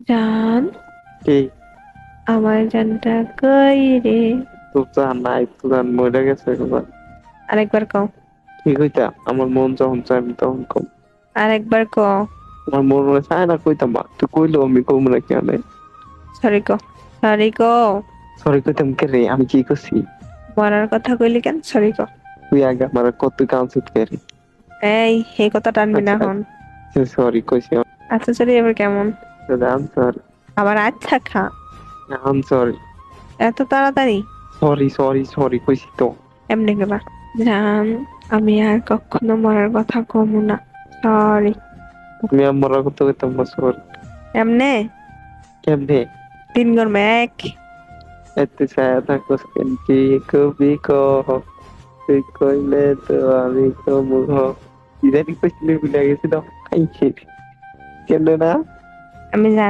জান, কি? আমার জানটা কই রে? তোর জান নাই, তোর জান মরে গেছে একবার। আরেকবার কও। কি কইতা? আমার মন যখন চায় আমি তখন কম। আরেকবার কও। আমার মন মনে চায় না কইতাম, মা তুই কইলেও আমি কম না কেন? সরি কও। সরি কও। সরি কইতাম কে রে? আমি কি করছি? মরার কথা কইলি কেন? সরি কও। তুই আগে আমার কত কাউন্সিল করি। এই এই কথা টানবি না আচ্ছা এখন। সরি কইছি। আচ্ছা সরি এবার কেমন? আনসার, আবার আচ্ছা খা। আনসার, এত তাড়াতাড়ি? সরি সরি সরি কইছি তো। এমনি কেবা? জান, আমি আর কখনো মরার কথা কমু না। সরি। আমি আমার কত কইতাম না সরি। এমনে কেমনে? 3 গরমে 1। এত ছায়া থাকোস কেন কি কবি কহ, তুই কইলে তো আমি কমু হ। ইদানি কইছিলে ভুলে গেছি তো। আই কেন না? আমি জানি।